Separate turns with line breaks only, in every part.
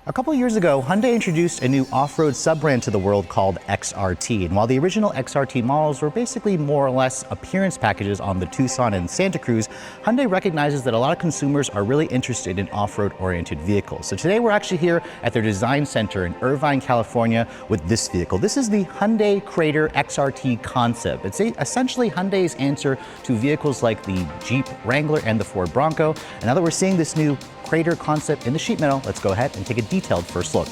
A couple years ago, Hyundai introduced a new off-road sub-brand to the world called XRT. And while the original XRT models were basically more or less appearance packages on the Tucson and Santa Cruz, Hyundai recognizes that a lot of consumers are really interested in off-road oriented vehicles. So today we're actually here at their design center in Irvine, California with this vehicle. This is the Hyundai Craitor XRT concept. It's essentially Hyundai's answer to vehicles like the Jeep Wrangler and the Ford Bronco. And now that we're seeing this new Craitor concept in the sheet metal, let's go ahead and take a detailed first look.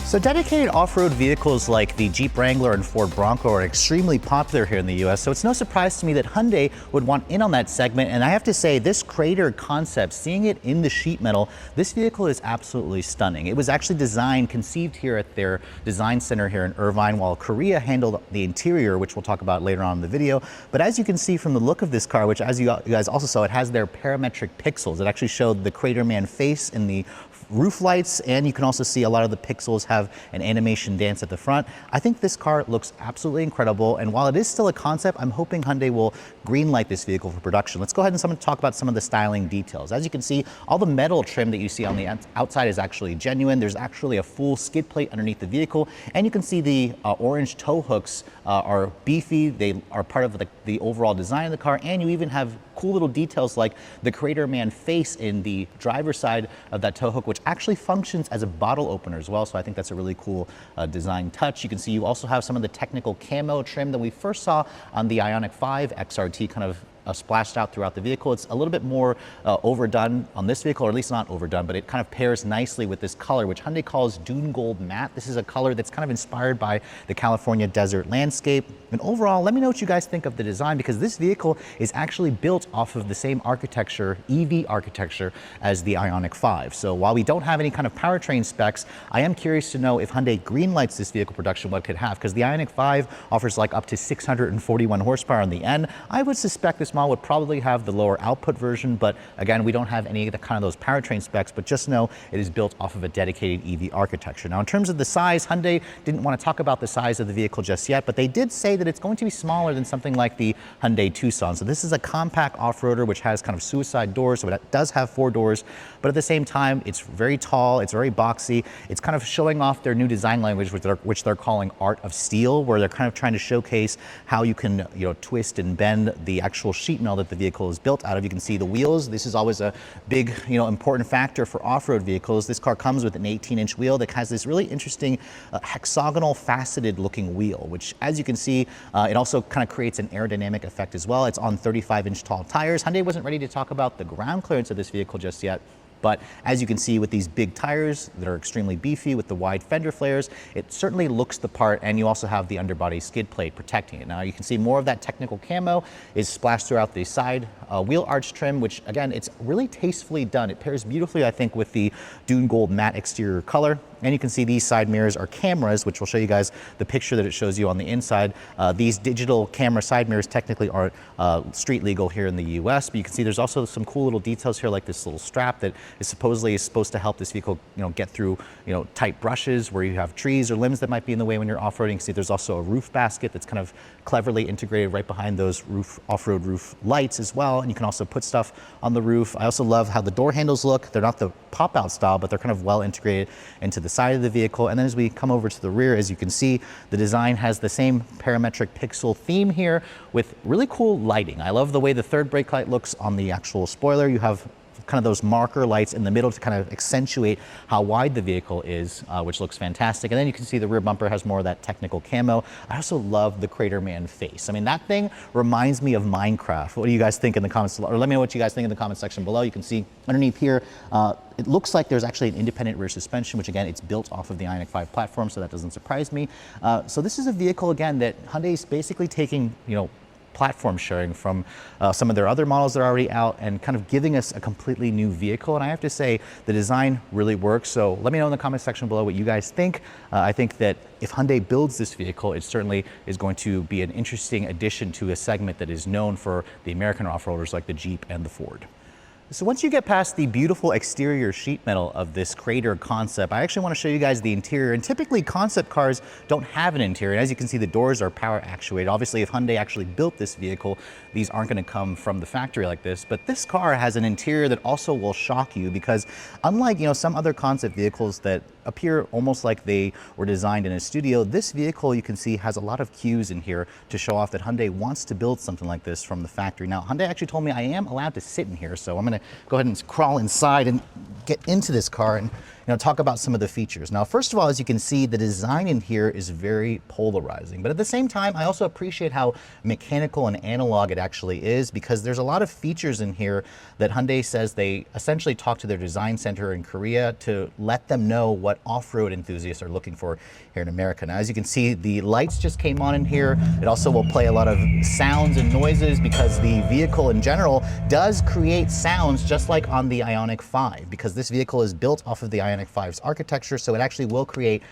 So dedicated off-road vehicles like the Jeep Wrangler and Ford Bronco are extremely popular here in the US, so it's no surprise to me that Hyundai would want in on that segment. And I have to say, this Craitor concept, seeing it in the sheet metal, this vehicle is absolutely stunning. It was actually conceived here at their design center here in Irvine, while Korea handled the interior, which we'll talk about later on in the video. But as you can see from the look of this car, which as you guys also saw, it has their parametric pixels. It actually showed the Craitor Man face in the roof lights, and you can also see a lot of the pixels have an animation dance at the front. I think this car looks absolutely incredible, and while it is still a concept, I'm hoping Hyundai will greenlight this vehicle for production. Let's go ahead and talk about some of the styling details. As you can see, all the metal trim that you see on the outside is actually genuine. There's actually a full skid plate underneath the vehicle, and you can see the orange tow hooks are beefy. They are part of the overall design of the car, and you even have cool little details like the Craitor Man face in the driver's side of that tow hook, which actually functions as a bottle opener as well. So I think that's a really cool design touch. You can see you also have some of the technical camo trim that we first saw on the Ioniq 5 XRT kind of splashed out throughout the vehicle. It's a little bit more overdone on this vehicle, or at least not overdone, but it kind of pairs nicely with this color, which Hyundai calls Dune Gold Matte. This is a color that's kind of inspired by the California desert landscape. And overall, let me know what you guys think of the design, because this vehicle is actually built off of the same architecture, EV architecture, as the Ioniq 5. So while we don't have any kind of powertrain specs, I am curious to know if Hyundai greenlights this vehicle production, what it could have, because the Ioniq 5 offers like up to 641 horsepower on the end. I would suspect this model would probably have the lower output version, but again, we don't have any of the kind of those powertrain specs, but just know it is built off of a dedicated EV architecture. Now, in terms of the size, Hyundai didn't want to talk about the size of the vehicle just yet, but they did say that it's going to be smaller than something like the Hyundai Tucson. So this is a compact off-roader which has kind of suicide doors, so it does have 4 doors, but at the same time, it's very tall, it's very boxy. It's kind of showing off their new design language, which they're calling Art of Steel, where they're kind of trying to showcase how you can, twist and bend the actual sheet metal that the vehicle is built out of. You can see the wheels. This is always a big, important factor for off-road vehicles. This car comes with an 18-inch wheel that has this really interesting hexagonal faceted looking wheel, which, as you can see, it also kind of creates an aerodynamic effect as well. It's on 35-inch tall tires. Hyundai wasn't ready to talk about the ground clearance of this vehicle just yet, but as you can see with these big tires that are extremely beefy with the wide fender flares, it certainly looks the part, and you also have the underbody skid plate protecting it. Now you can see more of that technical camo is splashed throughout the side wheel arch trim, which again, it's really tastefully done. It pairs beautifully, I think, with the Dune Gold matte exterior color. And you can see these side mirrors are cameras, which will show you guys the picture that it shows you on the inside. These digital camera side mirrors technically aren't street legal here in the US, but you can see there's also some cool little details here, like this little strap that is supposed to help this vehicle, get through, tight brushes where you have trees or limbs that might be in the way when you're off-roading. You can see there's also a roof basket that's kind of cleverly integrated right behind those off-road roof lights as well. And you can also put stuff on the roof. I also love how the door handles look. They're not the pop-out style, but they're kind of well integrated into the side of the vehicle. And then as we come over to the rear, as you can see, the design has the same parametric pixel theme here with really cool lighting. I love the way the third brake light looks on the actual spoiler. You have kind of those marker lights in the middle to kind of accentuate how wide the vehicle is, which looks fantastic. And then you can see the rear bumper has more of that technical camo. I also love the Craitor Man face. I mean, that thing reminds me of Minecraft. What do you guys think in the comments, or let me know what you guys think in the comment section below. You can see underneath here, it looks like there's actually an independent rear suspension, which again, it's built off of the Ioniq 5 platform, so that doesn't surprise me. So this is a vehicle, again, that Hyundai's basically taking, platform sharing from some of their other models that are already out and kind of giving us a completely new vehicle. And I have to say, the design really works. So let me know in the comment section below what you guys think. I think that if Hyundai builds this vehicle, it certainly is going to be an interesting addition to a segment that is known for the American off-roaders like the Jeep and the Ford. So once you get past the beautiful exterior sheet metal of this Crater concept, I actually want to show you guys the interior. And typically concept cars don't have an interior. And as you can see, the doors are power actuated. Obviously, if Hyundai actually built this vehicle, these aren't going to come from the factory like this. But this car has an interior that also will shock you because unlike, some other concept vehicles that appear almost like they were designed in a studio, this vehicle you can see has a lot of cues in here to show off that Hyundai wants to build something like this from the factory. Now, Hyundai actually told me I am allowed to sit in here, so I'm going to go ahead and crawl inside and get into this car and talk about some of the features. Now, first of all, as you can see, the design in here is very polarizing, but at the same time, I also appreciate how mechanical and analog it actually is because there's a lot of features in here that Hyundai says they essentially talk to their design center in Korea to let them know what off-road enthusiasts are looking for here in America. Now, as you can see, the lights just came on in here. It also will play a lot of sounds and noises because the vehicle in general does create sounds just like on the Ioniq 5 because this vehicle is built off of the Ioniq 5's architecture, so it actually will create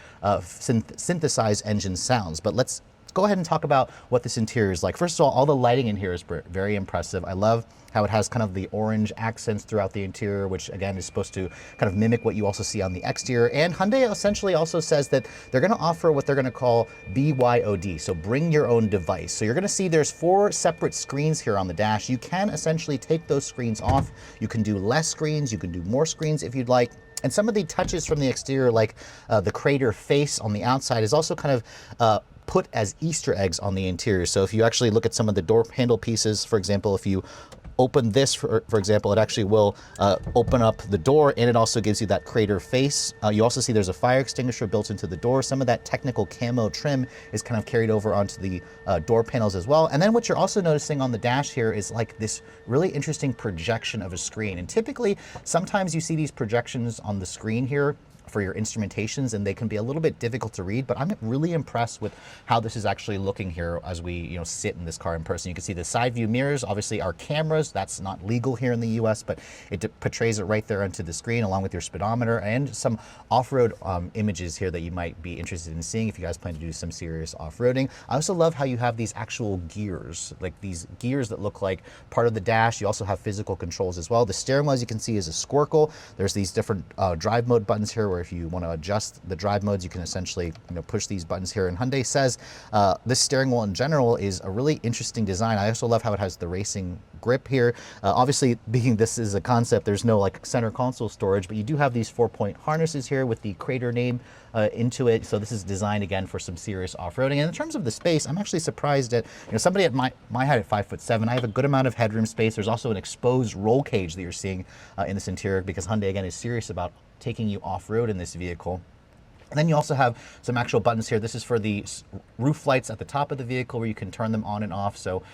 synthesized engine sounds. But let's go ahead and talk about what this interior is like. First of all the lighting in here is very impressive. I love how it has kind of the orange accents throughout the interior, which again is supposed to kind of mimic what you also see on the exterior. And Hyundai essentially also says that they're going to offer what they're going to call BYOD, so bring your own device. So you're going to see there's 4 separate screens here on the dash. You can essentially take those screens off. You can do less screens, you can do more screens if you'd like. And some of the touches from the exterior, like the Crater face on the outside, is also kind of put as Easter eggs on the interior. So if you actually look at some of the door handle pieces, for example, if you open this, for example, it actually will open up the door, and it also gives you that Crater face. You also see there's a fire extinguisher built into the door. Some of that technical camo trim is kind of carried over onto the door panels as well. And then what you're also noticing on the dash here is like this really interesting projection of a screen. And typically, sometimes you see these projections on the screen here for your instrumentations, and they can be a little bit difficult to read, but I'm really impressed with how this is actually looking here as we sit in this car in person. You can see the side view mirrors obviously are cameras. That's not legal here in the US, but it portrays it right there onto the screen along with your speedometer and some off-road images here that you might be interested in seeing if you guys plan to do some serious off-roading. I also love how you have these actual gears, like these gears that look like part of the dash. You also have physical controls as well. The steering wheel, as you can see, is a squircle. There's these different drive mode buttons here where if you want to adjust the drive modes, you can essentially push these buttons here. And Hyundai says this steering wheel in general is a really interesting design. I also love how it has the racing grip here. Obviously, being this is a concept, there's no like center console storage, but you do have these 4-point harnesses here with the Crater name into it. So this is designed again for some serious off-roading. And in terms of the space, I'm actually surprised at somebody at my height at 5'7", I have a good amount of headroom space. There's also an exposed roll cage that you're seeing in this interior because Hyundai again is serious about taking you off-road in this vehicle. And then you also have some actual buttons here. This is for the roof lights at the top of the vehicle where you can turn them on and off. So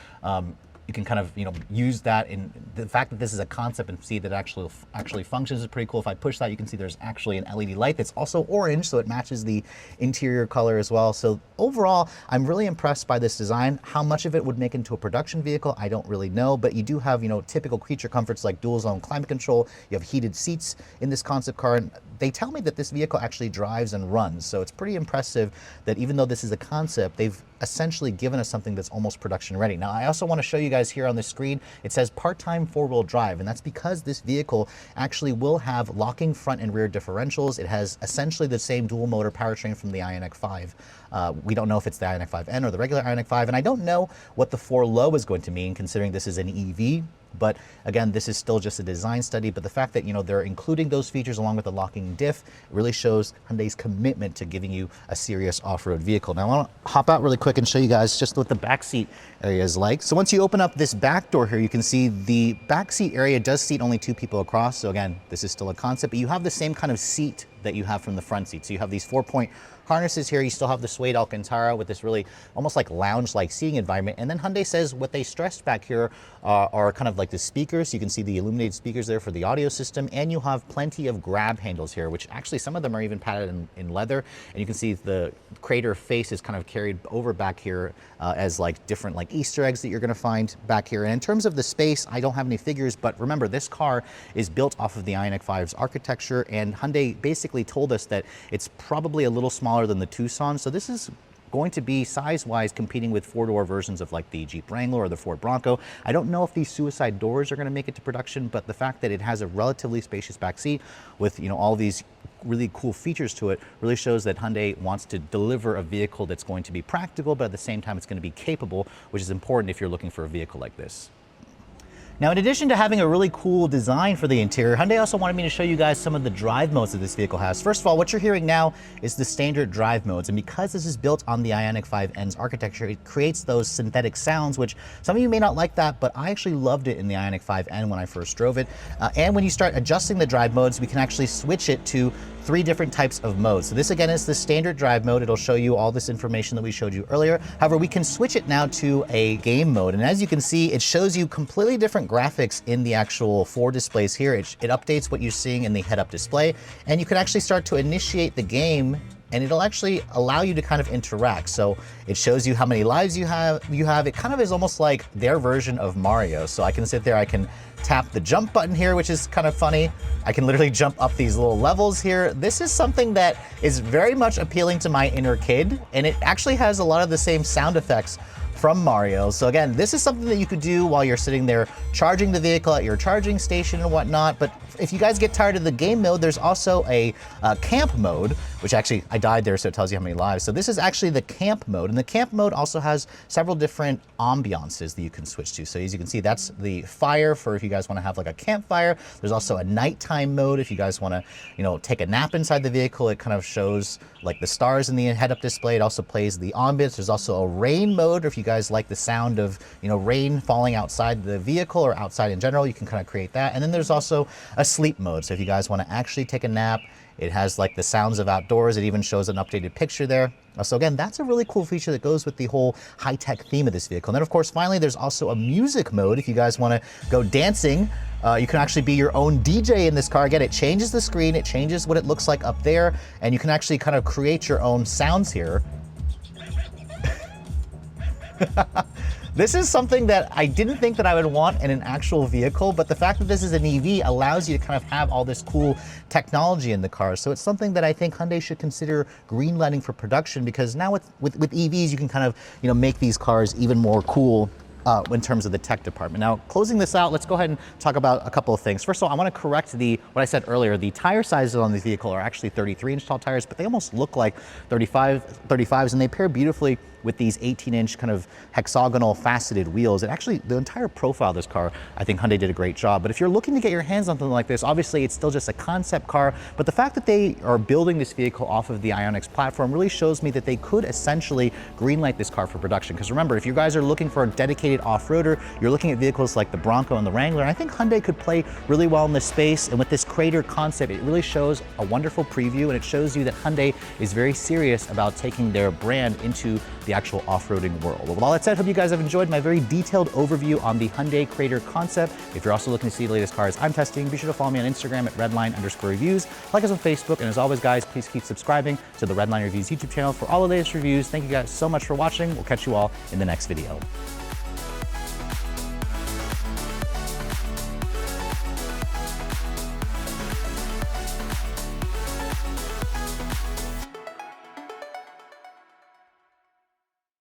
you can kind of use that. In the fact that this is a concept and see that it actually functions is pretty cool. If I push that, you can see there's actually an LED light that's also orange, so it matches the interior color as well. So overall, I'm really impressed by this design. How much of it would make into a production vehicle, I don't really know, but you do have typical creature comforts like dual zone climate control. You have heated seats in this concept car, and they tell me that this vehicle actually drives and runs. So it's pretty impressive that even though this is a concept, they've essentially given us something that's almost production ready. Now, I also want to show you guys here on the screen, it says part-time 4-wheel drive, and that's because this vehicle actually will have locking front and rear differentials. It has essentially the same dual motor powertrain from the Ioniq 5. We don't know if it's the Ioniq 5N or the regular Ioniq 5, and I don't know what the 4Low is going to mean considering this is an EV. But again, this is still just a design study, but the fact that they're including those features along with the locking diff really shows Hyundai's commitment to giving you a serious off-road vehicle. Now I want to hop out really quick and show you guys just what the back seat area is like. So once you open up this back door here, you can see the back seat area does seat only 2 people across. So again, this is still a concept, but you have the same kind of seat that you have from the front seat. So you have these 4-point harnesses here. You still have the suede Alcantara with this really almost like lounge-like seating environment. And then Hyundai says what they stressed back here are kind of like the speakers. You can see the illuminated speakers there for the audio system, and you have plenty of grab handles here, which actually some of them are even padded in leather. And you can see the Crater face is kind of carried over back here as like different like Easter eggs that you're gonna find back here. And in terms of the space, I don't have any figures, but remember this car is built off of the Ioniq 5's architecture, and Hyundai basically told us that it's probably a little smaller than the Tucson. So this is going to be size-wise competing with four-door versions of like the Jeep Wrangler or the Ford Bronco. I don't know if these suicide doors are going to make it to production, but the fact that it has a relatively spacious back seat with, you know, all these really cool features to it really shows that Hyundai wants to deliver a vehicle that's going to be practical, but at the same time it's going to be capable, which is important if you're looking for a vehicle like this. Now, in addition to having a really cool design for the interior, Hyundai also wanted me to show you guys some of the drive modes that this vehicle has. First of all, what you're hearing now is the standard drive modes, and because this is built on the Ioniq 5N's architecture, it creates those synthetic sounds, which some of you may not like that, but I actually loved it in the Ioniq 5N when I first drove it. And when you start adjusting the drive modes, we can actually switch it to 3 different types of modes. So this again is the standard drive mode. It'll show you all this information that we showed you earlier. However, we can switch it now to a game mode. And as you can see, it shows you completely different graphics in the actual 4 displays here. It updates what you're seeing in the head-up display. And you can actually start to initiate the game, and it'll actually allow you to kind of interact. So it shows you how many lives you have. It kind of is almost like their version of Mario. So I can sit there, I can tap the jump button here, which is kind of funny. I can literally jump up these little levels here. This is something that is very much appealing to my inner kid, and it actually has a lot of the same sound effects from Mario. So again, this is something that you could do while you're sitting there charging the vehicle at your charging station and whatnot. But if you guys get tired of the game mode, there's also a camp mode, which actually I died there, so it tells you how many lives. So this is actually the camp mode, and the camp mode also has several different ambiances that you can switch to. So as you can see, that's the fire for if you guys want to have like a campfire. There's also a nighttime mode if you guys want to, you know, take a nap inside the vehicle. It kind of shows like the stars in the head-up display. It also plays the ambience. There's also a rain mode if you guys like the sound of, you know, rain falling outside the vehicle or outside in general. You can kind of create that. And then there's also a sleep mode. So if you guys want to actually take a nap, it has like the sounds of outdoors. It even shows an updated picture there. So again, that's a really cool feature that goes with the whole high-tech theme of this vehicle. And then of course, finally, there's also a music mode. If you guys want to go dancing, you can actually be your own DJ in this car. Again, it changes the screen, it changes what it looks like up there, and you can actually kind of create your own sounds here. This is something that I didn't think that I would want in an actual vehicle, but the fact that this is an EV allows you to kind of have all this cool technology in the car. So it's something that I think Hyundai should consider greenlighting for production, because now with EVs, you can kind of, you know, make these cars even more cool in terms of the tech department. Now, closing this out, let's go ahead and talk about a couple of things. First of all, I want to correct what I said earlier. The tire sizes on the vehicle are actually 33-inch tall tires, but they almost look like 35s, and they pair beautifully with these 18-inch kind of hexagonal faceted wheels. And actually, the entire profile of this car, I think Hyundai did a great job. But if you're looking to get your hands on something like this, obviously it's still just a concept car, but the fact that they are building this vehicle off of the Ioniq's platform really shows me that they could essentially greenlight this car for production. Because remember, if you guys are looking for a dedicated off-roader, you're looking at vehicles like the Bronco and the Wrangler, and I think Hyundai could play really well in this space. And with this crater concept, it really shows a wonderful preview, and it shows you that Hyundai is very serious about taking their brand into the actual off-roading world. Well, with all that said, I hope you guys have enjoyed my very detailed overview on the Hyundai Crater concept. If you're also looking to see the latest cars I'm testing, be sure to follow me on Instagram at redline_reviews, like us on Facebook, and as always, guys, please keep subscribing to the Redline Reviews YouTube channel for all the latest reviews. Thank you guys so much for watching. We'll catch you all in the next video.